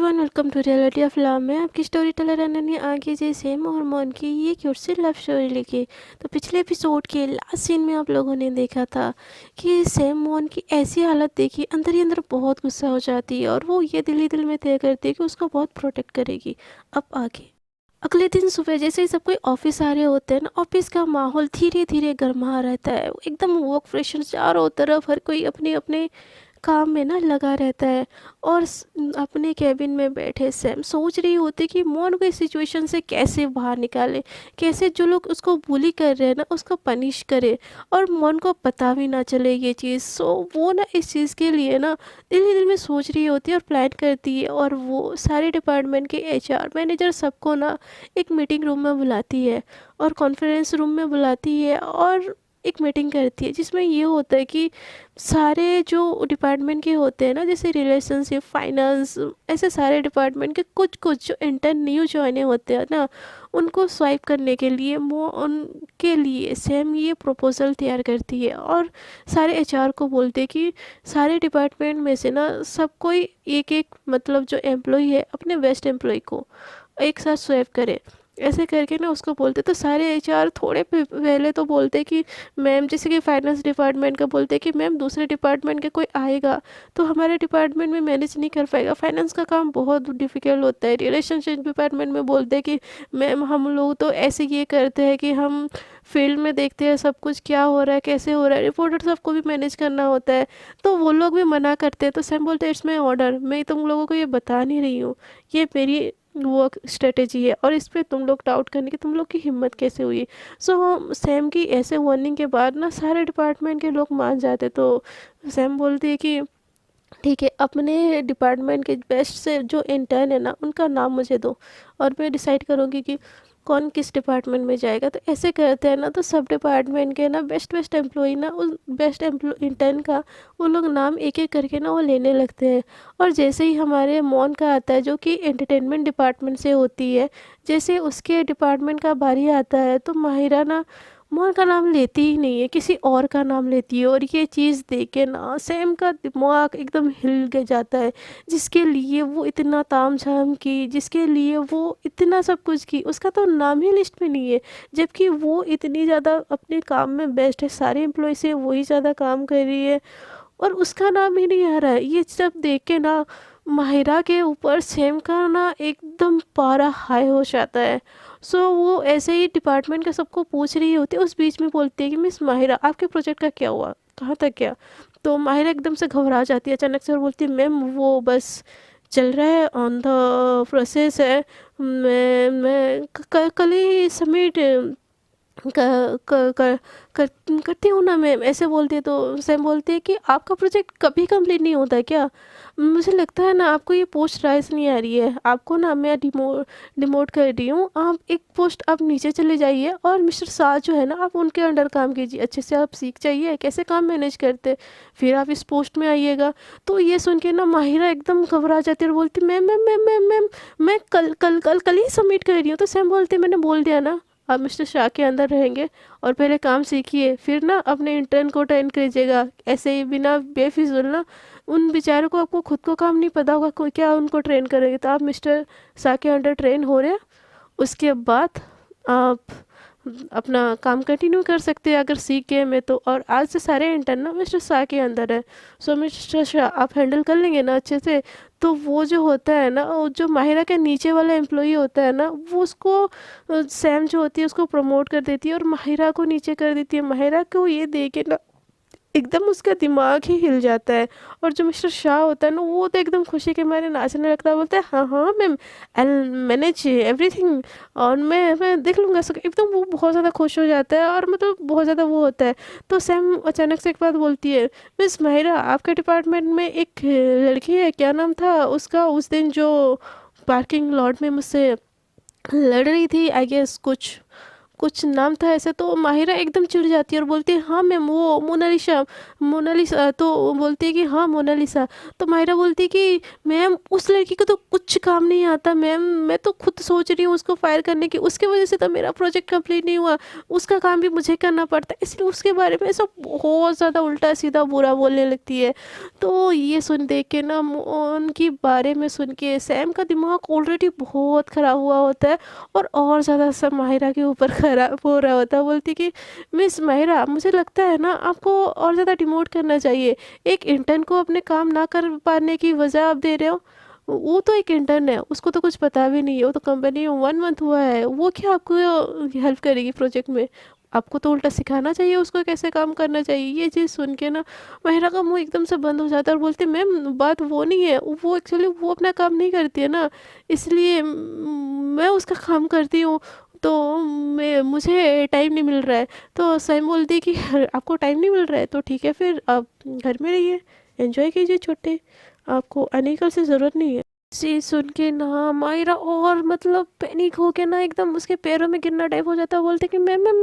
Everyone, welcome to reality of love में आपकी story teller Ananya आगे जी सेम और मोहन की ये क्यूट सी लव स्टोरी लेके। तो पिछले एपिसोड के लास्ट सीन में आप लोगों ने देखा था कि सेम मोहन की ऐसी हालत देखी, अंदर ही अंदर बहुत गुस्सा हो जाती है और वो ये दिल ही दिल में तय करती है कि उसको बहुत प्रोटेक्ट करेगी। अब आगे अगले दिन सुबह जैसे ही सब कोई ऑफिस आ रहे होते हैं ना, ऑफिस का माहौल धीरे धीरे गर्मा रहता है, एकदम वर्क प्रेशर चारों तरफ, हर कोई अपने अपने काम में ना लगा रहता है। और अपने कैबिन में बैठे सैम सोच रही होती कि मोन को इस सिचुएशन से कैसे बाहर निकाले, कैसे जो लोग उसको बुली कर रहे हैं ना उसको पनिश करे और मोन को पता भी ना चले ये चीज़। सो वो ना इस चीज़ के लिए ना दिल ही दिल में सोच रही होती है और प्लान करती है, और वो सारे डिपार्टमेंट के एचआर मैनेजर सबको ना एक मीटिंग रूम में बुलाती है और कॉन्फ्रेंस रूम में बुलाती है और एक मीटिंग करती है जिसमें ये होता है कि सारे जो डिपार्टमेंट के होते हैं ना, जैसे रिलेशनशिप, फाइनेंस, ऐसे सारे डिपार्टमेंट के कुछ कुछ जो इंटर्न न्यू ज्वाइने होते हैं ना, उनको स्वाइप करने के लिए वो उनके लिए सेम ये प्रपोज़ल तैयार करती है और सारे एचआर को बोलते हैं कि सारे डिपार्टमेंट में से ना सब कोई एक एक मतलब जो एम्प्लॉय है अपने बेस्ट एम्प्लॉय को एक साथ स्वाइप करे। ऐसे करके ना उसको बोलते, तो सारे एचआर थोड़े पहले तो बोलते कि मैम, जैसे कि फाइनेंस डिपार्टमेंट का बोलते कि मैम दूसरे डिपार्टमेंट के कोई आएगा तो हमारे डिपार्टमेंट में मैनेज नहीं कर पाएगा, फाइनेंस का काम बहुत डिफ़िकल्ट होता है। रिलेशनशिप डिपार्टमेंट में बोलते कि मैम हम लोग तो ऐसे ये करते हैं कि हम फील्ड में देखते हैं सब कुछ क्या हो रहा है कैसे हो रहा है, रिपोर्टर सबको भी मैनेज करना होता है, तो वो लोग भी मना करते हैं। तो सैम बोलते हैं इट्स माई ऑर्डर, मैं तुम लोगों को ये बता नहीं रही हूँ, ये मेरी वो स्ट्रेटेजी है और इस पे तुम लोग डाउट करने की तुम लोग की हिम्मत कैसे हुई। सो सैम की ऐसे वार्निंग के बाद ना सारे डिपार्टमेंट के लोग मान जाते। तो सैम बोलती है कि ठीक है, अपने डिपार्टमेंट के बेस्ट से जो इंटर्न है ना उनका नाम मुझे दो और मैं डिसाइड करूँगी कि कौन किस डिपार्टमेंट में जाएगा। तो ऐसे करते हैं ना, तो सब डिपार्टमेंट के ना बेस्ट बेस्ट एम्प्लॉई ना उस बेस्ट इंटर्न का वो लोग नाम एक एक करके ना वो लेने लगते हैं। और जैसे ही हमारे मॉन का आता है जो कि एंटरटेनमेंट डिपार्टमेंट से होती है, जैसे उसके डिपार्टमेंट का बारी आता है तो माहिरा ना मोहन का नाम लेती ही नहीं है, किसी और का नाम लेती है। और ये चीज़ देख के ना सैम का दिमाग एकदम हिल के जाता है, जिसके लिए वो इतना तामझाम की, जिसके लिए वो इतना सब कुछ की, उसका तो नाम ही लिस्ट में नहीं है। जबकि वो इतनी ज़्यादा अपने काम में बेस्ट है, सारे एम्प्लॉय से वही ज़्यादा काम कर रही है और उसका नाम ही नहीं आ रहा है। ये सब देख के ना माहिरा के ऊपर सैम का ना एकदम पारा हाई हो जाता है। सो वो ऐसे ही डिपार्टमेंट का सबको पूछ रही होती है, उस बीच में बोलती है कि मिस माहिरा आपके प्रोजेक्ट का क्या हुआ, कहाँ तक गया। तो माहिरा एकदम से घबरा जाती है अचानक से और बोलती है मैम वो बस चल रहा है, ऑन द प्रोसेस है, मैं कल ही सबमिट क, क, क, कर, करती हूँ ना मैम, ऐसे बोलती है। तो सैम बोलती है कि आपका प्रोजेक्ट कभी कंप्लीट नहीं होता है क्या, मुझे लगता है ना आपको ये पोस्ट राइज नहीं आ रही है, आपको ना मैं डिमोट कर रही हूँ, आप एक पोस्ट आप नीचे चले जाइए और मिस्टर शाह जो है ना आप उनके अंडर काम कीजिए, अच्छे से आप सीख जाइए कैसे काम मैनेज करते, फिर आप इस पोस्ट में आइएगा। तो ये सुन के ना माहिरा एकदम घबरा जाती है और बोलती ma'am ma'am ma'am ma'am ma'am मैं कल कल कल कल ही सबमिट कर रही हूँ। तो सैम बोलते मैंने बोल दिया ना, आप मिस्टर शाह के अंदर रहेंगे और पहले काम सीखिए, फिर ना अपने इंटर्न को ट्रेन कीजिएगा, ऐसे ही बिना बेफिजूल ना उन बेचारों को, आपको खुद को काम नहीं पता होगा कोई क्या उनको ट्रेन करेंगे। तो आप मिस्टर शाह के अंडर ट्रेन हो रहे हैं, उसके बाद आप अपना काम कंटिन्यू कर सकते हैं अगर सीख गए मैं तो। और आज से सारे इंटर्न ना मिस्टर शाह के अंदर है, सो मिस्टर शाह आप हैंडल कर लेंगे ना अच्छे से। तो वो जो होता है ना, वो जो माहिरा के नीचे वाला एम्प्लॉई होता है ना, वो उसको सैम जो होती है उसको प्रमोट कर देती है और माहिरा को नीचे कर देती है। माहिरा को ये देख के ना एकदम उसका दिमाग ही हिल जाता है। और जो मिस्टर शाह होता है ना वो तो एकदम खुशी के मारे नाचने लगता है, बोलता है हाँ हाँ मैम, आई मैनेज एवरीथिंग और मैं देख लूँगा सब, एकदम वो बहुत ज़्यादा खुश हो जाता है और मतलब बहुत ज़्यादा वो होता है। तो सैम अचानक से एक बात बोलती है, मिस माहिरा आपके डिपार्टमेंट में एक लड़की है, क्या नाम था उसका, उस दिन जो पार्किंग लॉट में मुझसे लड़ रही थी, आई गेस कुछ कुछ नाम था ऐसे। तो माहिरा एकदम चिढ़ जाती है और बोलती है हाँ मैम वो मोनालिसा, मोनालिसा। तो वो बोलती है कि हाँ मोनालिसा। तो माहिरा बोलती है कि मैम उस लड़की को तो कुछ काम नहीं आता मैम, मैं तो खुद सोच रही हूँ उसको फायर करने की, उसके वजह से तो मेरा प्रोजेक्ट कंप्लीट नहीं हुआ, उसका काम भी मुझे करना पड़ता है, इसलिए उसके बारे में सब बहुत ज़्यादा उल्टा सीधा बुरा बोलने लगती है। तो ये सुन देख के ना उनके बारे में सुन के सैम का दिमाग ऑलरेडी बहुत ख़राब हुआ होता है और ज़्यादा सब माहिरा के ऊपर ख़राब हो रहा होता है। बोलती कि मिस माहिरा मुझे लगता है ना आपको और ज़्यादा डिमोट करना चाहिए, एक इंटर्न को अपने काम ना कर पाने की वजह आप दे रहे हो। वो तो एक इंटर्न है, उसको तो कुछ पता भी नहीं है, वो तो कंपनी में 1 मंथ हुआ है, वो क्या आपको हेल्प करेगी प्रोजेक्ट में। आपको तो उल्टा सिखाना चाहिए उसको कैसे काम करना चाहिए। ये चीज़ सुन के ना महिला का मुंह एकदम से बंद हो जाता है और बोलती मैम बात वो नहीं है, वो एक्चुअली वो अपना काम नहीं करती है ना, इसलिए मैं उसका काम करती हूँ, तो मैं मुझे टाइम नहीं मिल रहा है। तो सैम बोलती है कि आपको टाइम नहीं मिल रहा है तो ठीक है फिर आप घर में रहिए, एंजॉय कीजिए छुट्टी, आपको आने की से ज़रूरत नहीं है। चीज़ सुन के ना मायरा और मतलब पैनिक हो के ना एकदम उसके पैरों में गिरना टाइप हो जाता है। बोलते कि मैम मैम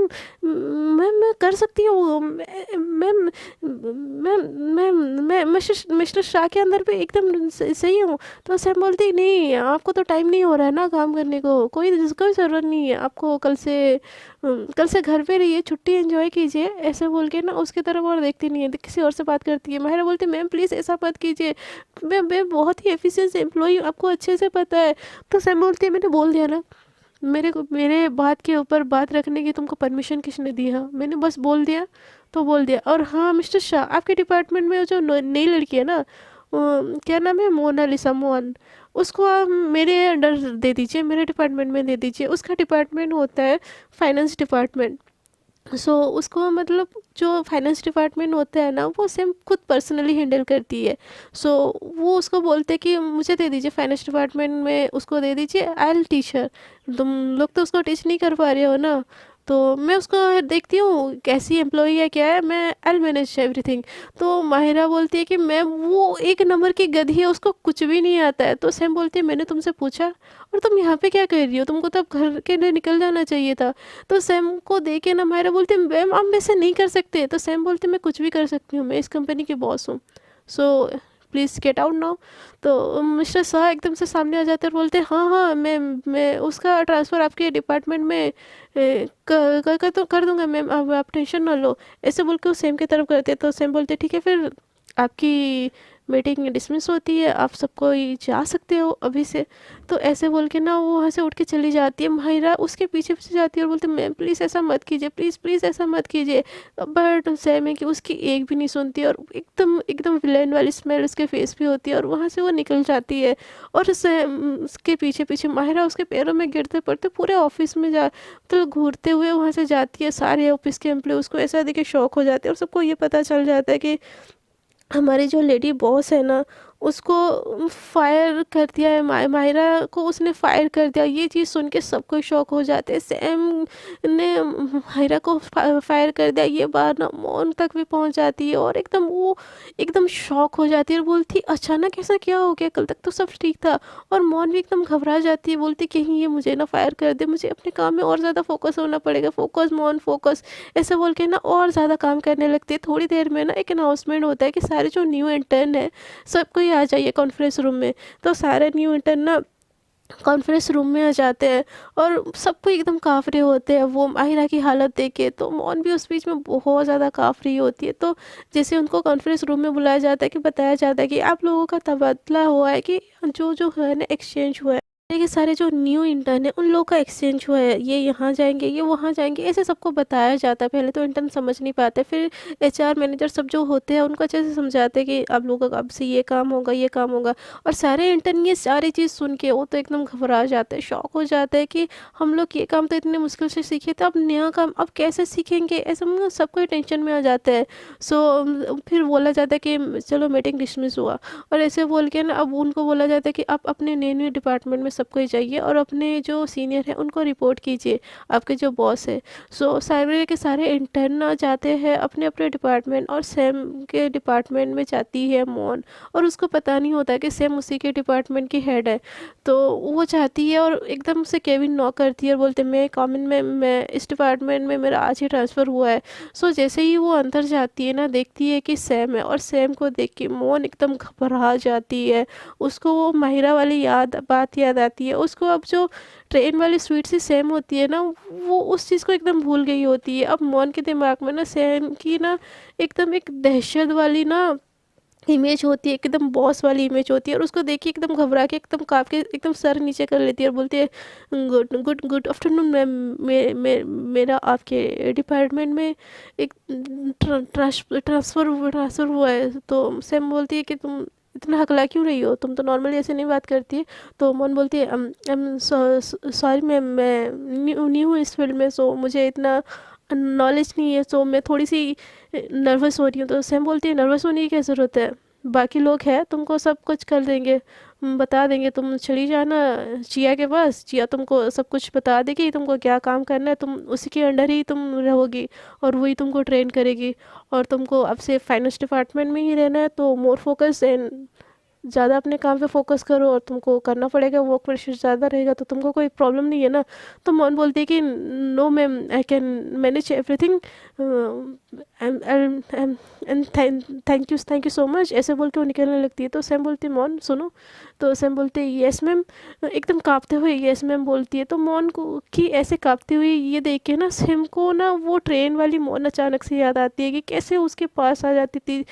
मैम मैं कर सकती हूँ, मैम मैम मैम मैं मिस्टर शाह के अंदर भी एकदम सही हूँ। तो सैम बोलती नहीं आपको तो टाइम नहीं हो रहा है ना काम करने को, कोई ज़रूरत नहीं है आपको, कल से घर पे रहिए, छुट्टी एंजॉय कीजिए, ऐसे बोल के ना उसकी तरफ और देखती नहीं है, किसी और से बात करती है। माहिरा बोलती मैम प्लीज़ ऐसा मत कीजिए, मैं बहुत ही एफिशिएंट एम्प्लॉई हूँ, आपको अच्छे से पता है। तो सैम बोलती है मैंने बोल दिया ना, मेरे बात के ऊपर बात रखने की तुमको परमिशन किसने दी। हाँ मैंने बस बोल दिया तो बोल दिया। और हाँ मिस्टर शाह आपके डिपार्टमेंट में जो नई लड़की है ना, क्या नाम है, मोनालिसा मोहन, उसको आप मेरे अंडर दे दीजिए, मेरे डिपार्टमेंट में दे दीजिए। उसका डिपार्टमेंट होता है फाइनेंस डिपार्टमेंट। सो उसको मतलब जो फाइनेंस डिपार्टमेंट होता है ना वो सेम खुद पर्सनली हैंडल करती है। सो वो उसको बोलते कि मुझे दे दीजिए फाइनेंस डिपार्टमेंट में, उसको दे दीजिए, आई एल टीचर। तुम लोग तो उसको टीच नहीं कर पा रहे हो ना, तो मैं उसको देखती हूँ कैसी एम्प्लॉई है क्या है, मैं आई मैनेज एवरीथिंग। तो माहिरा बोलती है कि मैम वो एक नंबर की गधी है, उसको कुछ भी नहीं आता है। तो सैम बोलती है मैंने तुमसे पूछा और तुम यहाँ पे क्या कर रही हो, तुमको तब घर के लिए निकल जाना चाहिए था। तो सैम को देख के ना माहिरा बोलती है मैम आप वैसे नहीं कर सकते। तो सैम बोलते मैं कुछ भी कर सकती हूँ, मैं इस कंपनी की बॉस हूँ, so please get out now. तो मिस्टर शाह एकदम से सामने आ जाते हैं और बोलते हैं हाँ हाँ मैं उसका ट्रांसफ़र आपके डिपार्टमेंट में कर दूंगा मैम, आप टेंशन ना लो, ऐसे बोल के वो सेम की तरफ करते हैं। तो सेम बोलते ठीक है फिर आपकी मीटिंग डिसमिस होती है, आप सबको ही जा सकते हो अभी से। तो ऐसे बोल के ना वो वहाँ से उठ के चली जाती है। माहिरा उसके पीछे पीछे जाती है और बोलती है मैम प्लीज़ ऐसा मत कीजिए, प्लीज़ प्लीज़ ऐसा मत कीजिए। बट सैम है कि उसकी एक भी नहीं सुनती और एकदम एकदम विलेन वाली स्मेल उसके फेस पे होती है और वहाँ से वो निकल जाती है। और सैम उसके पीछे पीछे माहिरा उसके पैरों में गिरते पड़ते पूरे ऑफिस में जा तो घूरते हुए वहाँ से जाती है। सारे ऑफिस के एम्प्लॉय उसको ऐसा देख के शॉक हो जाते हैं और सबको ये पता चल जाता है कि हमारी जो लेडी बॉस है ना उसको फायर कर दिया है, माहिरा को उसने फायर कर दिया। ये चीज़ सुन के सबको शौक हो जाते हैं। सैम ने माहिरा को फायर कर दिया, ये बात ना मौन तक भी पहुंच जाती है और एकदम वो एकदम शौक हो जाती है और बोलती अचानक ऐसा क्या हो गया, कल तक तो सब ठीक था। और मौन भी एकदम घबरा जाती है, बोलती कहीं ये मुझे ना फायर कर दे, मुझे अपने काम में और ज़्यादा फोकस होना पड़ेगा, फोकस मौन फोकस, ऐसे बोल के ना और ज़्यादा काम करने लगती है। थोड़ी देर में ना एक अनाउंसमेंट होता है कि सारे जो न्यू इंटर्न है सबको ही आ जाइए कॉन्फ्रेंस रूम में। तो सारे न्यू इंटर्न ना कॉन्फ्रेंस रूम में आ जाते हैं और सबको एकदम काफरे होते हैं वो माहिरा की हालत देख के। तो मौन भी उस बीच में बहुत ज़्यादा काफरी होती है। तो जैसे उनको कॉन्फ्रेंस रूम में बुलाया जाता है कि बताया जाता है कि आप लोगों का तबादला हुआ है, कि जो जो है ना एक्सचेंज हुआ है, ये सारे जो न्यू इंटर्न है उन लोगों का एक्सचेंज हुआ है, ये यहाँ जाएंगे ये वहाँ जाएंगे, ऐसे सबको बताया जाता है। पहले तो इंटर्न समझ नहीं पाते, फिर एचआर मैनेजर सब जो होते हैं उनको अच्छे से समझाते हैं कि आप लोगों का अब से ये काम होगा ये काम होगा। और सारे इंटर्न ये सारी चीज़ सुन के वो तो एकदम घबरा जाते हैं, शॉक हो जाते हैं कि हम लोग ये काम तो इतने मुश्किल से सीखे थे, अब नया काम अब कैसे सीखेंगे, ऐसे मतलब सबको टेंशन में आ जाते हैं। सो फिर बोला जाता है कि चलो मीटिंग डिसमिस हुआ। और ऐसे बोल के ना अब उनको बोला जाता है कि आप अपने नए नए डिपार्टमेंट में सबको ही चाहिए और अपने जो सीनियर है उनको रिपोर्ट कीजिए, आपके जो बॉस है। सो सारे के सारे इंटर्न ना जाते हैं अपने अपने डिपार्टमेंट, और सैम के डिपार्टमेंट में जाती है मॉन, और उसको पता नहीं होता कि सैम उसी के डिपार्टमेंट की हेड है। तो वो चाहती है और एकदम से केविन नॉक करती है और बोलते मैं कॉमन में, मैं इस डिपार्टमेंट में मेरा आज ही ट्रांसफ़र हुआ है। सो जैसे ही वो अंदर जाती है ना, देखती है कि सैम है, और सैम को देख के मौन एकदम घबरा जाती है। उसको वो माहिरा वाली बात याद आती है। उसको अब जो ट्रेन वाली स्वीट सी सैम होती है ना, वो उस चीज़ को एकदम भूल गई होती है। अब मौन के दिमाग में ना सैम की ना एकदम एक दहशत वाली ना इमेज होती है, एकदम बॉस वाली इमेज होती है, और उसको देख के एकदम घबरा के एकदम काँप के एकदम सर नीचे कर लेती है और बोलती है good good good afternoon ma'am, मेरा आपके डिपार्टमेंट में एक ट्रांसफ़र हुआ है। तो सैम बोलती है कि तुम इतना हकला क्यों रही हो, तुम तो नॉर्मली ऐसे नहीं बात करती है। तो मोन बोलती है आई एम सॉरी मैम, मैं न्यू हूँ इस फील्ड में, सो मुझे इतना नॉलेज नहीं है, सो मैं थोड़ी सी नर्वस हो रही हूँ। तो सैम बोलती है नर्वस होने की क्या ज़रूरत है, बाकी लोग हैं, तुमको सब कुछ कर देंगे, बता देंगे, तुम चली जाना जिया के पास, जिया तुमको सब कुछ बता देगी, तुमको क्या काम करना है, तुम उसी के अंडर ही तुम रहोगी और वही तुमको ट्रेन करेगी। और तुमको अब से फाइनेंस डिपार्टमेंट में ही रहना है, तो मोर फोकस एंड ज़्यादा अपने काम पे फोकस करो, और तुमको करना पड़ेगा, वर्क प्रेशर ज़्यादा रहेगा, तो तुमको कोई प्रॉब्लम नहीं है ना। तो मोहन बोलती है कि no ma'am, I can manage everything and thank you so much, ऐसे बोल के वो निकलने लगती है। तो सैम बोलती है मोहन सुनो। तो सैम बोलते हैं येस मैम, एकदम काँपते हुए येस मैम बोलती है। तो मोहन को कि ऐसे काँपती हुई ये देख के ना सैम को ना वो ट्रेन वाली मोहन अचानक से याद आती है कि कैसे उसके पास आ जाती थी,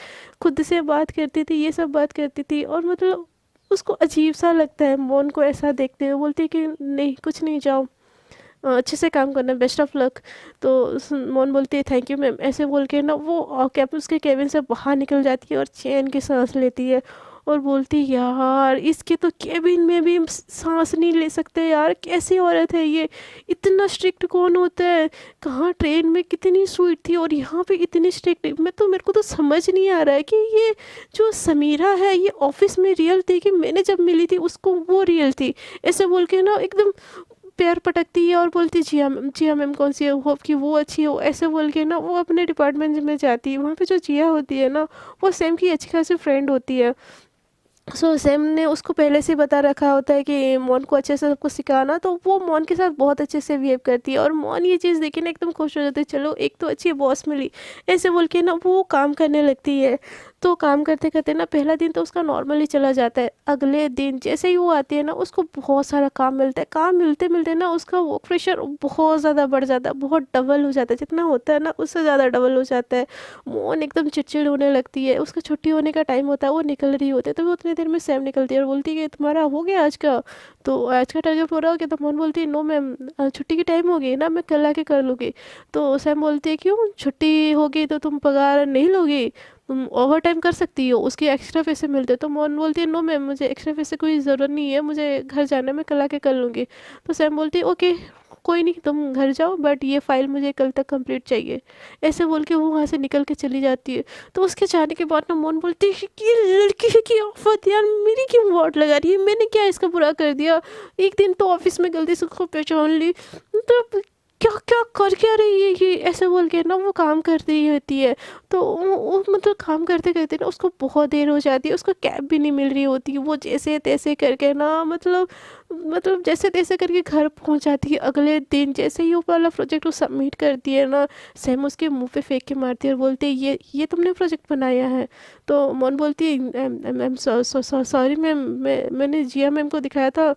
खुद से बात करती थी, ये सब बात करती थी, और मतलब उसको अजीब सा लगता है मोहन को ऐसा देखते हुए। बोलती है कि नहीं कुछ नहीं, जाओ अच्छे से काम करना, बेस्ट ऑफ लक। तो मोहन बोलती है थैंक यू मैम, ऐसे बोल के ना वो उसके केबिन से बाहर निकल जाती है और चैन की सांस लेती है, और बोलती है यार इसके तो केबिन में भी सांस नहीं ले सकते यार, कैसी औरत है ये, इतना स्ट्रिक्ट कौन होता है, कहाँ ट्रेन में कितनी स्वीट थी और यहाँ पे इतनी स्ट्रिक्ट। मेरे को तो समझ नहीं आ रहा है कि ये जो समीरा है ये ऑफिस में रियल थी कि मैंने जब मिली थी उसको वो रियल थी। ऐसे बोल के ना एकदम पैर पटकती है और बोलती जी हाँ मैम, कौन सी है, होप कि वो अच्छी हो, ऐसे बोल के ना वो अपने डिपार्टमेंट में जाती है। वहाँ पे जो जिया होती है ना, वो सेम की अच्छी खासी फ्रेंड होती है। सो सैम ने उसको पहले से बता रखा होता है कि मोन को अच्छे से सब कुछ सिखाना, तो वो मोन के साथ बहुत अच्छे से बिहेव करती है, और मोन ये चीज़ देखे ना एकदम खुश हो जाती है, चलो एक तो अच्छी बॉस मिली, ऐसे बोल के ना वो काम करने लगती है। तो काम करते करते ना पहला दिन तो उसका नॉर्मली चला जाता है। अगले दिन जैसे ही वो आती है ना, उसको बहुत सारा काम मिलता है। काम मिलते मिलते ना उसका वर्क प्रेशर बहुत ज़्यादा बढ़ जाता है, बहुत डबल हो जाता है, जितना होता है ना उससे ज़्यादा डबल हो जाता है। मोन एकदम चिड़चिड़ होने लगती है। उसका छुट्टी होने का टाइम होता है, वो निकल रही होती है, तो वो उतनी देर में सैम निकलती है और बोलती है कि तुम्हारा हो गया आज का, तो आज का टारगेट पूरा हो गया। तो मोन बोलती है नो मैम, छुट्टी की टाइम हो गई ना, मैं कल आके कर लूँगी। तो सैम बोलती है क्यों, छुट्टी होगी तो तुम पगार नहीं लोगी, तुम ओवर टाइम कर सकती हो, उसके एक्स्ट्रा पैसे मिलते हैं। तो मोन बोलती है नो मैम, मुझे एक्स्ट्रा पैसे कोई ज़रूरत नहीं है, मुझे घर जाना है, मैं कल आके कर लूँगी। तो सैम बोलती है ओके कोई नहीं, तुम घर जाओ, बट ये फ़ाइल मुझे कल तक कंप्लीट चाहिए, ऐसे बोल के वो वहाँ से निकल के चली जाती है। तो उसके जाने के बाद ना मोन बोलती है कि ये लड़की की आफत यार, मेरी क्यों वाट लगा रही है, मैंने क्या इसका बुरा कर दिया, एक दिन तो ऑफिस में गलती से उसको पहचान ली, तो क्या क्या कर क्या रही है ये, ऐसे बोल के ना वो काम कर रही होती है। तो वो मतलब काम करते करते ना उसको बहुत देर हो जाती है, उसको कैब भी नहीं मिल रही होती, वो जैसे तैसे करके ना मतलब जैसे तैसे करके घर पहुंच जाती है। अगले दिन जैसे ही वो वाला प्रोजेक्ट वो सबमिट करती है ना, सैम उसके मुंह पे फेंक के मारती है और बोलती है ये तुमने प्रोजेक्ट बनाया है। तो मोन बोलती है मैम सॉरी मैम, मैंने जिया मैम को दिखाया था।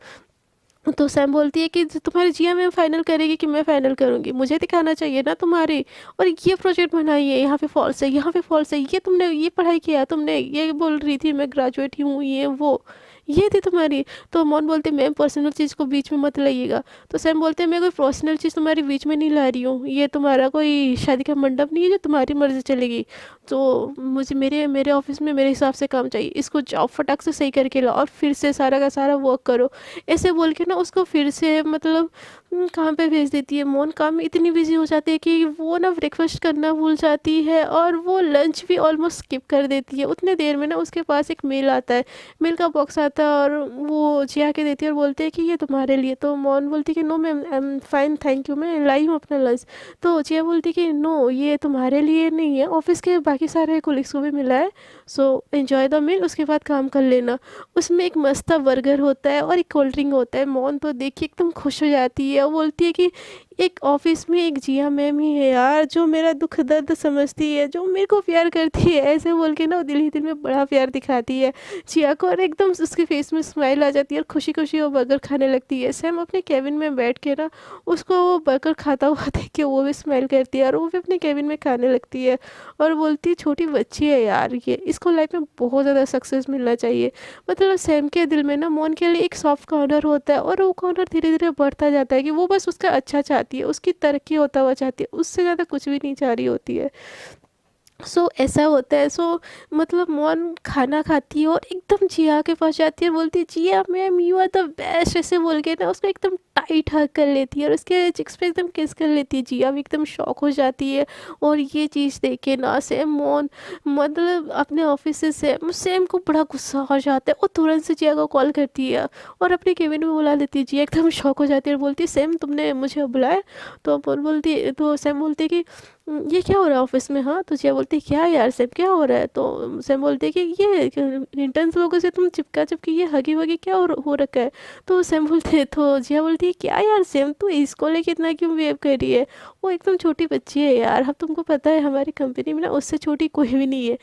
तो सैम बोलती है कि तुम्हारी जिया मैम फाइनल करेगी कि मैं फाइनल करूँगी, मुझे दिखाना चाहिए ना तुम्हारी, और ये प्रोजेक्ट बनाई है, यहाँ पे फॉल्स है, यहाँ पे फॉल्स है, ये तुमने ये पढ़ाई किया, तुमने ये बोल रही थी मैं ग्रेजुएट ही हूँ, ये वो ये थी तुम्हारी। तो मोन बोलते मैम पर्सनल चीज़ को बीच में मत लाइएगा। तो सैम बोलते हैं मैं कोई पर्सनल चीज़ तुम्हारे बीच में नहीं ला रही हूँ, ये तुम्हारा कोई शादी का मंडप नहीं है जो तुम्हारी मर्ज़ी चलेगी। तो मुझे मेरे मेरे ऑफिस में मेरे हिसाब से काम चाहिए, इसको जाओ फटाक से सही करके लाओ और फिर से सारा का सारा वर्क करो, ऐसे बोल के ना उसको फिर से मतलब काम पे भेज देती है। मोन काम में इतनी बिज़ी हो जाती है कि वो ना ब्रेकफ़ास्ट करना भूल जाती है और वो लंच भी ऑलमोस्ट स्किप कर देती है। उतने देर में ना उसके पास एक मेल आता है, मेल का बॉक्स आता है और वो जिया के देती है और बोलते हैं कि ये तुम्हारे लिए। तो मोन बोलती है कि no ma'am, I am fine thank you, मैं लाई हूँ अपना लंच। तो जिया बोलती है कि नो, ये तुम्हारे लिए नहीं है, ऑफ़िस के बाकी सारे कोलीग्स को भी मिला है, सो एन्जॉय द मील, उसके बाद काम कर लेना। उसमें एक मस्त सा बर्गर होता है और एक कोल्ड ड्रिंक होता है। मोहन तो देख के एकदम खुश हो जाती है और बोलती है कि एक ऑफिस में एक जिया मैम ही है यार, जो मेरा दुख दर्द समझती है, जो मेरे को प्यार करती है। ऐसे बोल के ना वो दिल ही दिल में बड़ा प्यार दिखाती है जिया को और एकदम उसके फेस में स्माइल आ जाती है और खुशी खुशी वो बर्गर खाने लगती है। सैम अपने केबिन में बैठ के ना उसको वो बर्गर खाता हुआ देख के वो भी स्माइल करती है और वो भी अपने केबिन में खाने लगती है और बोलती है छोटी बच्ची है यार, ये इसको लाइफ में बहुत ज़्यादा सक्सेस मिलना चाहिए। मतलब सैम के दिल में ना मोन के लिए एक सॉफ्ट कॉर्नर होता है और वो कॉर्नर धीरे धीरे बढ़ता जाता है कि वो बस उसका अच्छा चाहती है, उसकी तरक्की होता हुआ चाहती है, उससे ज़्यादा कुछ भी नहीं चाह रही होती है। ऐसा होता है। मतलब मोन खाना खाती है और एकदम जिया के पास जाती है, बोलती है Jiya ma'am you are the best, ऐसे बोल के ना उसको एकदम टाइट हग कर लेती है और उसके चिक्स पे एकदम किस कर लेती है। जिया भी एकदम शॉक हो जाती है और ये चीज़ देख के ना सैम मोन मतलब अपने ऑफिस से सैम को बड़ा गुस्सा हो जाता है और तुरंत से जिया को कॉल करती है और अपने केबिन में बुला लेती है। जिया एकदम शॉक हो जाती है और बोलती है सैम तुमने मुझे बुलाया? तो सैम बोलती है कि ये क्या हो रहा है ऑफिस में? हाँ, तो जिया बोलती है क्या यार सैम क्या हो रहा है? तो सैम बोलती है कि ये इंटर्न्स लोगों से तुम चिपका चिपकी ये हगी वगी क्या हो रखा है? तो सैम बोलते हैं, तो जिया बोलती है क्या यार सैम तू इसको लेके इतना क्यों बिहेव कर रही है? वो एकदम छोटी बच्ची है यार, अब तुमको पता है हमारी कंपनी में ना उससे छोटी कोई भी नहीं है।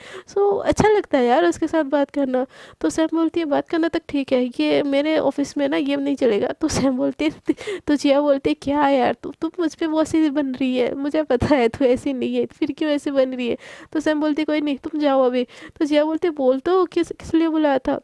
अच्छा लगता है यार उसके साथ बात करना। तो सैम बोलती है बात करना तक ठीक है, ये मेरे ऑफिस में ना ये नहीं चलेगा। तो सैम बोलती है तो जिया बोलती है क्या यार तुम मुझ पे बहुत सी बन रही है, मुझे पता है तू ऐसी नहीं है, फिर क्यों ऐसे बन रही है? तो सैम बोलती है कोई नहीं तुम जाओ अभी। तो जिया बोलते बोल तो किस किस लिए बुलाया था?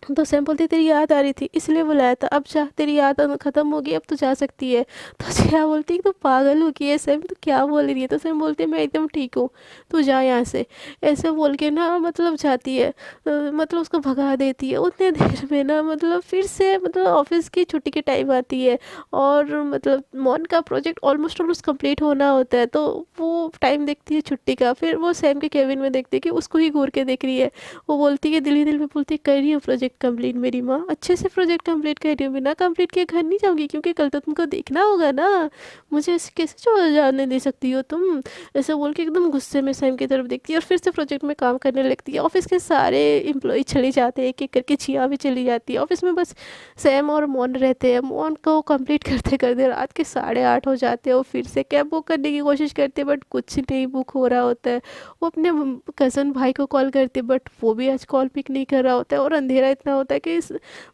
तो सैम बोलती तेरी याद आ रही थी इसलिए बुलाया था, अब जा तेरी याद ख़त्म होगी, अब तो जा सकती है। तो जिया बोलती तो पागल हो गई है सैम, तो क्या बोल रही है? तो सैम बोलती मैं एकदम ठीक हूँ, तू जा यहाँ से। ऐसे बोल के ना मतलब जाती है, मतलब उसको भगा देती है। उतने देर में ना मतलब फिर से मतलब ऑफिस की छुट्टी की टाइम आती है और मतलब मोन का प्रोजेक्ट ऑलमोस्ट ऑलमोस्ट कंप्लीट होना होता है। तो वो टाइम देखती है छुट्टी का, फिर वो सैम के केबिन में देखती है कि उसको ही घूर के देख रही है। वो बोलती है दिल ही दिल में बोलती है कर रही हूँ प्रोजेक्ट कंप्लीट मेरी माँ, अच्छे से प्रोजेक्ट कंप्लीट कर रही हूँ, बिना कंप्लीट किए घर नहीं जाऊँगी क्योंकि कल तो तुमको देखना होगा ना, मुझे ऐसे कैसे छोड़ जाने दे सकती हो तुम? ऐसे बोल के एकदम गुस्से में सैम की तरफ देखती है और फिर से प्रोजेक्ट में काम करने लगती है। ऑफिस के सारे एम्प्लॉय चले जाते हैं, एक एक करके जिया भी चली जाती है। ऑफिस में बस सैम और मोन रहते हैं। मोन को कंप्लीट करते करते रात के 8:30 हो जाते हैं। वो फिर से कैब बुक करने की कोशिश करते हैं बट कुछ नहीं बुक हो रहा होता है। वो अपने कज़न भाई को कॉल करती है बट वो भी आज कॉल पिक नहीं कर रहा होता है और अंधेरा इतना होता है कि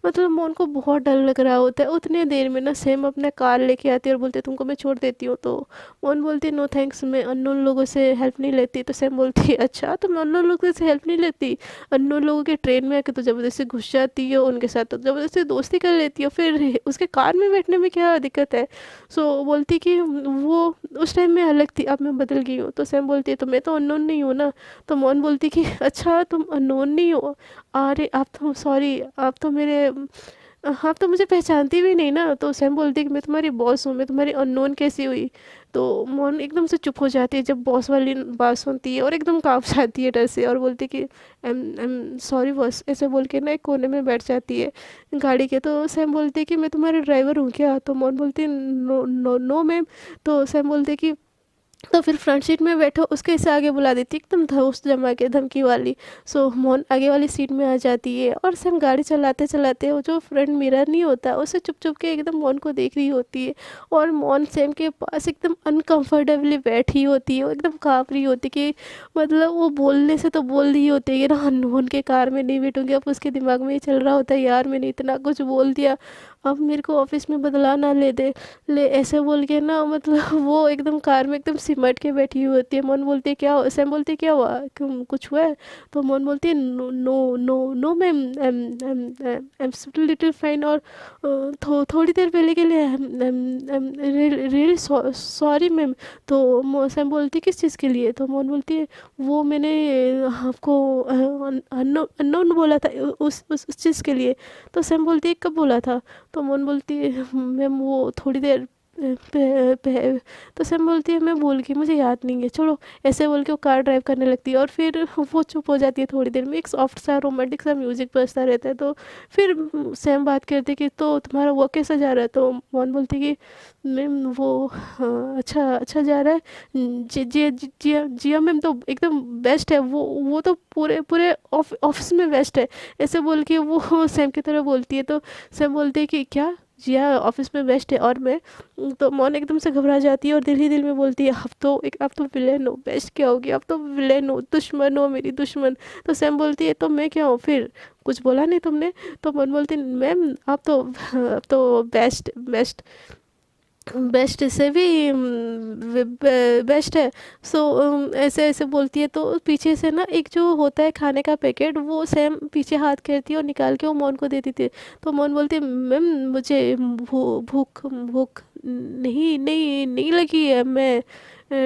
मतलब मोन को बहुत डर लग रहा होता है। उतने देर में ना सैम अपना कार लेके आती है और बोलते है तुमको मैं छोड़ देती हूँ। तो मोन बोलती है नो थैंक्स, मैं अननोन लोगों से हेल्प नहीं लेती। तो सैम बोलती है अच्छा तुम अननोन लोगों से हेल्प नहीं लेती? अननोन लोगों के ट्रेन में आके तो ज़बरदस्ती घुस जाती है, उनके साथ तो ज़बरदस्ती दोस्ती कर लेती है, फिर उसके कार में बैठने में क्या दिक्कत है? बोलती कि वो उस टाइम में अलग थी, अब मैं बदल गई हूँ। तो सैम बोलती है तो मैं तो अननोन नहीं हूँ ना। तो मोहन बोलती कि अच्छा तुम अननोन नहीं हो? अरे आप तो सॉरी, आप तो मुझे पहचानती भी नहीं ना। तो सैम बोलती कि मैं तुम्हारी बॉस हूँ, मैं तुम्हारी अननोन कैसी हुई? तो मोहन एकदम से चुप हो जाती है जब बॉस वाली बात सुनती है और एकदम काँप जाती है डर से और बोलती कि आई एम सॉरी बॉस, ऐसे बोल के ना एक कोने में बैठ जाती है गाड़ी के। तो सैम बोलती है कि मैं तुम्हारे ड्राइवर हूँ क्या? तो मोहन बोलती है नो नो नो मैम। तो सैम बोलते कि तो फिर फ्रंट सीट में बैठो, उसके से आगे बुला देती है एकदम धौस जमा के धमकी वाली। मोहन आगे वाली सीट में आ जाती है और सैम गाड़ी चलाते चलाते वो जो फ्रंट मिरर नहीं होता उसे चुप चुप के एकदम मोहन को देख रही होती है और मोहन सैम के पास एकदम अनकंफर्टेबली बैठी होती है। वो एकदम काँप रही होती कि मतलब वो बोलने से तो बोल रही होती है कि ना अनहोन के कार में नहीं बैठूंगी। अब उसके दिमाग में ये चल रहा होता है यार मैंने इतना कुछ बोल दिया, अब मेरे को ऑफिस में बदला ना ले दे ले, ऐसे बोल के ना मतलब वो एकदम कार में एकदम सिमट के बैठी हुई होती है। मोहन बोलती है सैम बोलती है क्या हुआ, क्यों कुछ हुआ है? तो मोहन बोलती है no no no no ma'am, I am little fine. और थोड़ी देर पहले के लिए रियली सॉरी मैम। तो सैम बोलती है किस चीज़ के लिए? तो मोहन बोलती है वो मैंने आपको अननोन बोला था उस चीज़ के लिए। तो सैम बोलती है कब बोला था? तो मोहन बोलती है मैम वो थोड़ी देर तो सैम बोलती है मैं भूल गई, मुझे याद नहीं है, छोड़ो। ऐसे बोल के वो कार ड्राइव करने लगती है और फिर वो चुप हो जाती है। थोड़ी देर में एक सॉफ्ट सा रोमांटिक सा म्यूज़िक बजता रहता है। तो फिर सैम बात करती है कि तो तुम्हारा वो कैसा जा रहा है? तो मोहन बोलती है कि मैम वो हाँ, अच्छा अच्छा जा रहा है। जी जी जी जिया मैम तो एकदम बेस्ट है, वो तो पूरे पूरे ऑफिस में बेस्ट है। ऐसे बोल के वो सैम की तरह बोलती है। तो सैम बोलते हैं कि क्या जिया ऑफिस में बेस्ट है और मैं? तो मोन एकदम से घबरा जाती है और दिल ही दिल में बोलती है अब तो विलेन हो, बेस्ट क्या होगी, अब तो विलेन हो, दुश्मन हो, मेरी दुश्मन। तो सैम बोलती है तो मैं क्या हूँ फिर? कुछ बोला नहीं तुमने? तो मोन बोलती है मैम अब तो बेस्ट बेस्ट बेस्ट से भी बेस्ट है। सो ऐसे ऐसे बोलती है। तो पीछे से ना एक जो होता है खाने का पैकेट, वो सैम पीछे हाथ करती है और निकाल के वो मोन को देती थी। तो मोन बोलती है मैम मुझे भूख भूख नहीं नहीं नहीं लगी है, मैं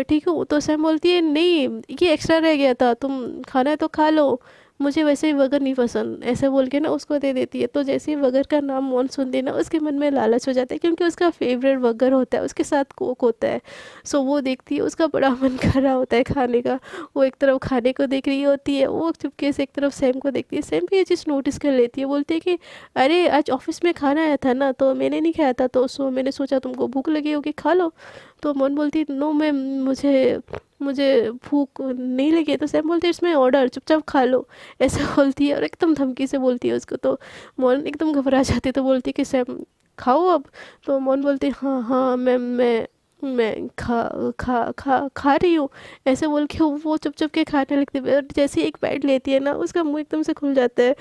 ठीक हूँ। तो सैम बोलती है नहीं, ये एक्स्ट्रा रह गया था, तुम खाना है तो खा लो, मुझे वैसे ही बर्गर नहीं पसंद, ऐसे बोल के ना उसको दे देती है। तो जैसे ही बर्गर का नाम मोन सुनती है ना, उसके मन में लालच हो जाता है क्योंकि उसका फेवरेट बर्गर होता है, उसके साथ कोक होता है। सो वो देखती है, उसका बड़ा मन कर रहा होता है खाने का। वो एक तरफ खाने को देख रही होती है, वो चुपके से एक तरफ सैम को देखती है। सैम भी ये चीज़ नोटिस कर लेती है, बोलती है कि अरे आज ऑफिस में खाना आया था ना, तो मैंने नहीं खाया था, तो सो मैंने सोचा तुमको भूख लगी होगी, खा लो। तो मोन बोलती है नो मैम, मुझे मुझे भूख नहीं लगी है। तो सैम बोलती है इसमें ऑर्डर, चुपचाप खा लो, ऐसे बोलती है और एकदम धमकी से बोलती है उसको। तो मोन एकदम घबरा जाती है। तो बोलती है कि सैम खाओ अब। तो मोन बोलती है हाँ हाँ मैम, मैं खा रही हूँ, ऐसे बोल के वो चुप चुप के खाने लगती है। और जैसे ही एक बाइट लेती है ना, उसका मुंह एकदम से खुल जाता है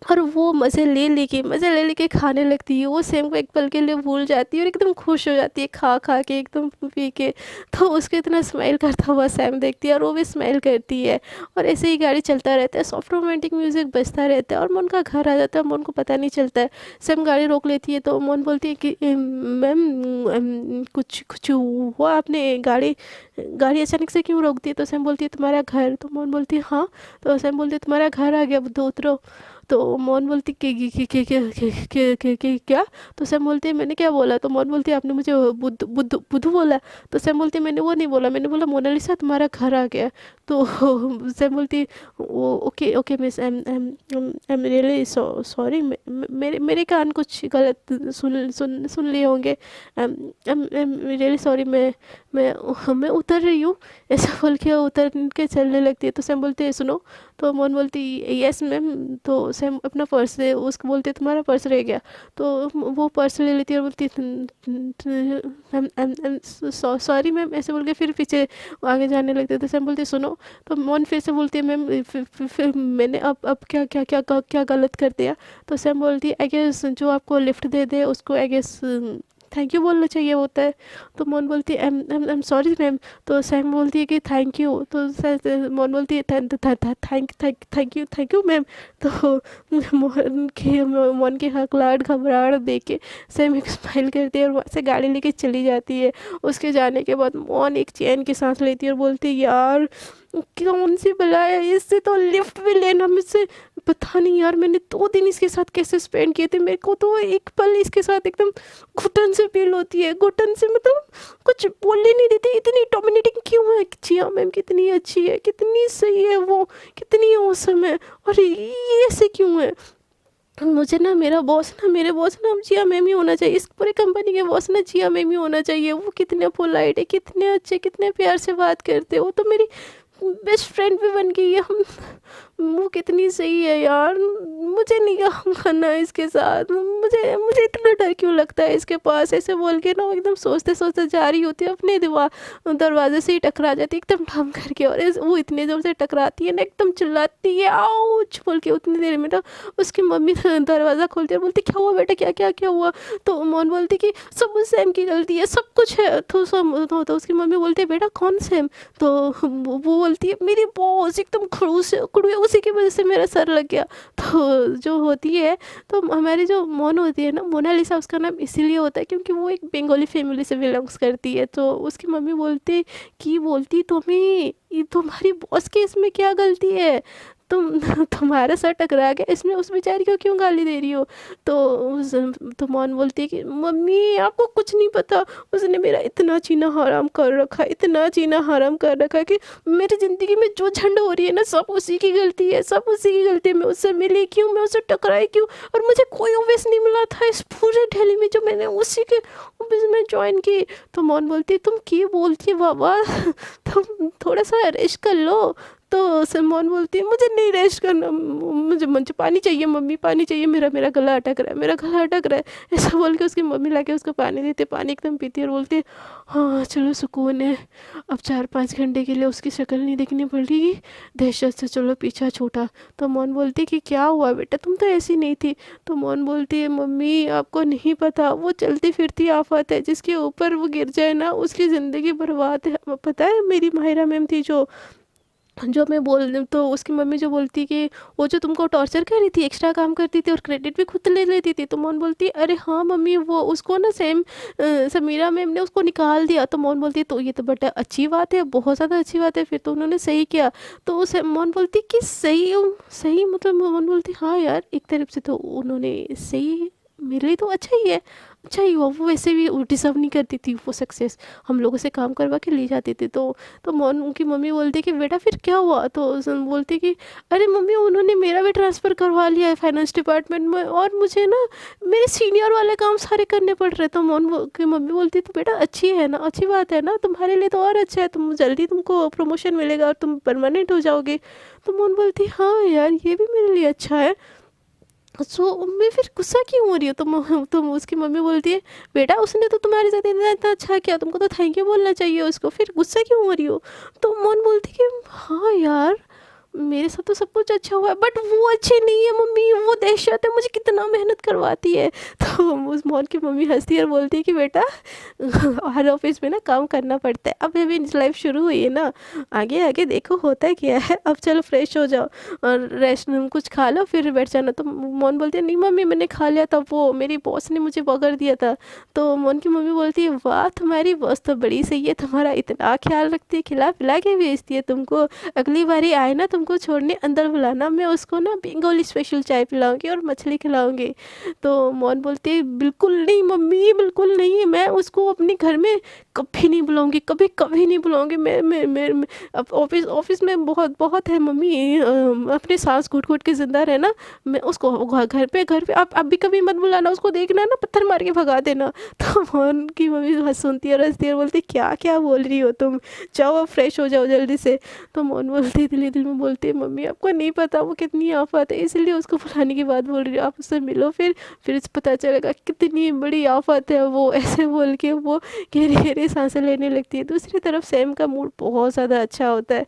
और वो मज़े ले लेके खाने लगती है। वो सेम को एक पल के लिए भूल जाती है और एकदम खुश हो जाती है खा खा के, एकदम पी के। तो उसको इतना स्माइल करता हुआ सैम देखती है और वो भी स्माइल करती है। और ऐसे ही गाड़ी चलता रहता है, सॉफ्ट रोमांटिक म्यूज़िक बजता रहता है और मोन का घर आ जाता है। मोन को पता नहीं चलता है। सैम गाड़ी रोक लेती है। तो मोन बोलती है कि मैम कुछ कुछ हुआ? आपने गाड़ी गाड़ी अचानक से क्यों रोक दी? तो सैम बोलती है तुम्हारा घर। तो मोन बोलती है हाँ। तो सैम बोलती है तुम्हारा घर आ गया, बुद्धू उतरो। तो मोन बोलती क्या? तो सैम बोलती है मैंने क्या बोला? तो मोन बोलती है आपने मुझे बुद्धू बुद्धू बुद्धू बोला। तो सैम बोलती है मैंने वो नहीं बोला, मैंने बोला मोनालिसा तुम्हारा घर आ गया। तो सैम बोलती है okay okay miss, I am really sorry, मेरे मेरे कान कुछ गलत सुन लिए होंगे। आई एम रियली सॉरी, मैं उतर रही हूँ, ऐसा बोल के उतर के चलने लगती है। तो सैम बोलती है सुनो। तो मोन बोलती यस मैम। तो सैम अपना पर्स दे, उसको बोलती है तुम्हारा पर्स रह गया। तो वो पर्स ले लेती है और बोलती मैम सॉरी मैम, ऐसे बोल के फिर पीछे आगे जाने लगते हैं। तो सैम बोलती है सुनो। तो मोन फिर से बोलती है मैम फिर मैंने अब क्या गलत कर दिया? तो सैम बोलती है आई गेस जो आपको लिफ्ट दे दे उसको आई गेस थैंक यू बोलना चाहिए होता है। तो मोन बोलती है आई एम सॉरी मैम। तो सैम बोलती है कि थैंक यू। तो मोन बोलती है थैंक यू मैम। तो मोन की हकलाहट घबराहट देख के सैम एक स्माइल करती है और वहाँ से गाड़ी लेके चली जाती है। उसके जाने के बाद मोन एक चैन की सांस लेती है और बोलती है यार कौन सी बला है, इससे तो लिफ्ट भी लेना मुझसे, पता नहीं यार मैंने 2 दिन इसके साथ कैसे स्पेंड किए थे। मेरे को तो एक पल इसके साथ एकदम घुटन से फील होती है, घुटन से मतलब कुछ बोलने नहीं देती, इतनी डोमिनेटिंग क्यों है? जिया मैम कितनी अच्छी है, कितनी सही है वो, कितनी औसम है, और ये ऐसे क्यों है? मुझे ना मेरे बॉस ना अब जिया मैम ही होना चाहिए, इस पूरे कंपनी के बॉस ना जिया मैम ही होना चाहिए। वो कितने पोलाइट है, कितने अच्छे, कितने प्यार से बात करते हैं, वो तो मेरी बेस्ट फ्रेंड भी बन गई है। हम वो कितनी सही है यार, मुझे नहीं काम करना है इसके साथ, मुझे मुझे इतना डर क्यों लगता है इसके पास, ऐसे बोल के ना वो एकदम सोचते सोचते जा रही होती है, अपने दरवाजे से ही टकरा जाती है एकदम ढम करके। और वो इतने जोर से टकराती है ना, एकदम चिल्लाती है आउच बोल के। उतनी देर में ना उसकी मम्मी दरवाज़ा खोलती है और बोलती क्या हुआ बेटा, क्या क्या क्या हुआ? तो मोन बोलती कि सब सैम की गलती है, सब कुछ है। तो उसकी मम्मी बोलती है बेटा कौन सैम? तो वो बोलती है मेरी बॉस एकदम खड़ूस है, उसी की वजह से मेरा सर लग गया। तो जो होती है, तो हमारी जो मोन होती है ना, मोनालिसा उसका नाम इसीलिए होता है क्योंकि वो एक बंगाली फैमिली से बिलोंग्स करती है। तो उसकी मम्मी बोलती तुम्हें ये तुम्हारी बॉस की इसमें क्या गलती है? तुम तुम्हारा सर टकरा गया, इसमें उस बेचारी को क्यों गाली दे रही हो? तो उस तो मोहन बोलती है कि मम्मी आपको कुछ नहीं पता, उसने मेरा इतना जीना हराम कर रखा है, इतना जीना हराम कर रखा है कि मेरी ज़िंदगी में जो झंड हो रही है ना, सब उसी की गलती है, सब उसी की गलती है। मैं उससे मिली क्यों, मैं उससे टकराई क्यों, और मुझे कोई ऑफिस नहीं मिला था इस पूरे दिल्ली में जो मैंने उसी के ऑफिस में ज्वाइन की। तो मोहन बोलती है तुम क्या बोलती है बाबा, तुम थोड़ा सा रेस्ट कर लो। तो सलमान बोलती है मुझे नहीं रेस्ट करना, मुझे मुझे पानी चाहिए मम्मी, पानी चाहिए, मेरा मेरा गला अटक रहा है, मेरा गला अटक रहा है। ऐसा बोल के उसकी मम्मी लाके उसको पानी देते, पानी एकदम पीती है और बोलती है हाँ चलो सुकून है, अब 4-5 घंटे के लिए उसकी शक्ल नहीं देखनी पड़ेगी, दहशत से चलो पीछा छूटा। तो मोहन बोलती है कि क्या हुआ बेटा, तुम तो ऐसी नहीं थी। तो मोहन बोलती है मम्मी आपको नहीं पता, वो चलती फिरती आफत है, जिसके ऊपर वो गिर जाए ना उसकी ज़िंदगी बर्बाद है। पता है मेरी माहिरा मैम थी जो जो मैं बोल, तो उसकी मम्मी जो बोलती कि वो जो तुमको टॉर्चर कर रही थी, एक्स्ट्रा काम करती थी और क्रेडिट भी खुद ले लेती थी। तो मोहन बोलती अरे हाँ मम्मी, वो उसको ना सेम समीरा मैम ने उसको निकाल दिया। तो मोहन बोलती तो ये तो बेटा अच्छी बात है, बहुत ज़्यादा अच्छी बात है, फिर तो उन्होंने सही किया। तो उसे मोहन बोलती कि सही सही मतलब, मोहन बोलती हाँ यार एक तरफ से तो उन्होंने सही, मेरे लिए तो अच्छा ही है, अच्छा ही हुआ। वो वैसे भी डिज़र्व नहीं करती थी वो सक्सेस, हम लोगों से काम करवा के ले जाती थी। तो मोहन उनकी मम्मी बोलती कि बेटा फिर क्या हुआ? तो बोलती कि अरे मम्मी उन्होंने मेरा भी ट्रांसफ़र करवा लिया है फाइनेंस डिपार्टमेंट में, और मुझे ना मेरे सीनियर वाले काम सारे करने पड़ रहे। तो की मम्मी बोलती तो बेटा अच्छी है ना, अच्छी बात है ना, तुम्हारे लिए तो और अच्छा है, तुम जल्दी तुमको प्रमोशन मिलेगा और तुम परमानेंट हो जाओगे। तो मोहन बोलती हाँ यार ये भी मेरे लिए अच्छा है। मैं फिर गुस्सा क्यों हो रही हो? तो उसकी मम्मी बोलती है बेटा उसने तो तुम्हारे साथ इतना इतना अच्छा किया, तुमको तो थैंक यू बोलना चाहिए उसको, फिर गुस्सा क्यों हो रही हो? तो मोहन बोलती कि हाँ यार मेरे साथ तो सब कुछ अच्छा हुआ है, बट वो अच्छी नहीं है मम्मी, वो दहशत है, मुझे कितना मेहनत करवाती है। तो उस मोहन की मम्मी हंसती है और बोलती है कि बेटा हर ऑफिस में ना काम करना पड़ता है, अब अभी लाइफ शुरू हुई है ना, आगे आगे देखो होता क्या है। अब चलो फ्रेश हो जाओ और रेस्ट कुछ खा लो फिर बैठ जाना। तो मोहन बोलती है नहीं मम्मी मैंने खा लिया था, वो मेरी बॉस ने मुझे पकड़ दिया था। तो मोहन की मम्मी बोलती है वाह तुम्हारी बॉस तो बड़ी सही है, तुम्हारा इतना ख्याल रखती है, खिला पिला के भेजती है तुमको, अगली बारी आए ना तुमको छोड़ने अंदर बुलाना, मैं उसको ना बंगाली स्पेशल चाय पिलाऊंगी और मछली खिलाऊंगी। तो मोहन बोलती है बिल्कुल नहीं मम्मी, बिल्कुल नहीं, मैं उसको अपने घर में कभी नहीं बुलाऊंगी, कभी कभी नहीं बुलाऊंगी। मैं अब ऑफिस ऑफिस में बहुत बहुत है मम्मी, अपने सांस घुट घुट के जिंदा रहना, मैं उसको घर पे आप भी कभी मत बुलाना, उसको देखना है ना पत्थर मार के भगा देना। तो मोहन की मम्मी हंस सुनती है और हंसती है और बोलती क्या क्या बोल रही हो तुम, जाओ अब फ्रेश हो जाओ जल्दी से। तो मोहन बोलती दिल ही दिल में बोलती है मम्मी आपको नहीं पता वो कितनी आफत है, इसलिए उसको बुलाने की बात बोल रही हो, आप उससे मिलो फिर पता चलेगा कितनी बड़ी आफत है वो। ऐसे बोल के वो गहरी गहरी सांसें लेने लगती है। दूसरी तरफ सैम का मूड बहुत ज़्यादा अच्छा होता है,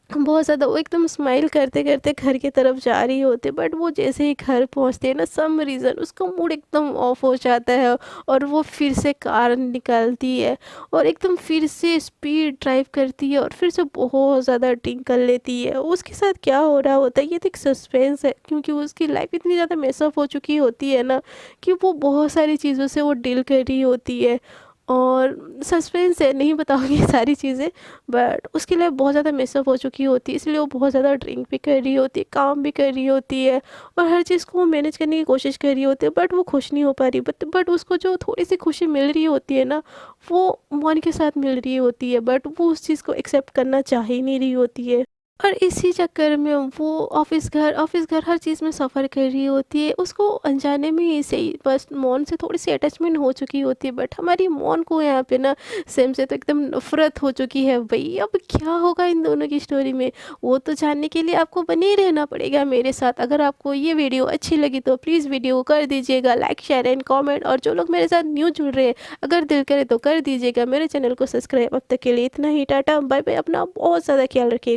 बहुत ज़्यादा, वो एकदम स्माइल करते करते घर की तरफ जा रही होती है, बट वो जैसे ही घर पहुंचते हैं ना सम रीज़न उसका मूड एकदम ऑफ हो जाता है और वो फिर से कार निकालती है और एकदम फिर से स्पीड ड्राइव करती है और फिर से बहुत ज़्यादा ड्रिंक कर लेती है। उसके साथ क्या हो रहा होता है ये तो एक सस्पेंस है, क्योंकि उसकी लाइफ इतनी ज़्यादा मेसअप हो चुकी होती है ना कि वो बहुत सारी चीज़ों से वो डील कर रही होती है। और सस्पेंस है, नहीं बताऊंगी सारी चीज़ें, बट उसकी लाइफ बहुत ज़्यादा मिसअप हो चुकी होती है, इसलिए वो बहुत ज़्यादा ड्रिंक भी कर रही होती है, काम भी कर रही होती है और हर चीज़ को वो मैनेज करने की कोशिश कर रही होती है, बट वो खुश नहीं हो पा रही। बट उसको जो थोड़ी सी खुशी मिल रही होती है ना वो मोहन के साथ मिल रही होती है, बट वो उस चीज़ को एक्सेप्ट करना चाह ही नहीं रही होती है। और इसी चक्कर में वो ऑफिस घर हर चीज़ में सफ़र कर रही होती है, उसको अनजाने में ही सही बस मौन से थोड़ी सी अटैचमेंट हो चुकी होती है, बट हमारी मौन को यहाँ पे ना सेम से तो एकदम नफरत हो चुकी है। भाई अब क्या होगा इन दोनों की स्टोरी में, वो तो जानने के लिए आपको बने रहना पड़ेगा मेरे साथ। अगर आपको ये वीडियो अच्छी लगी तो प्लीज़ वीडियो को कर दीजिएगा लाइक शेयर एंड कॉमेंट, और जो लोग मेरे साथ न्यू जुड़ रहे हैं अगर दिल करे तो कर दीजिएगा मेरे चैनल को सब्सक्राइब। अब तक के लिए इतना ही, टाटा बाय बाय, अपना बहुत ज़्यादा ख्याल रखिएगा।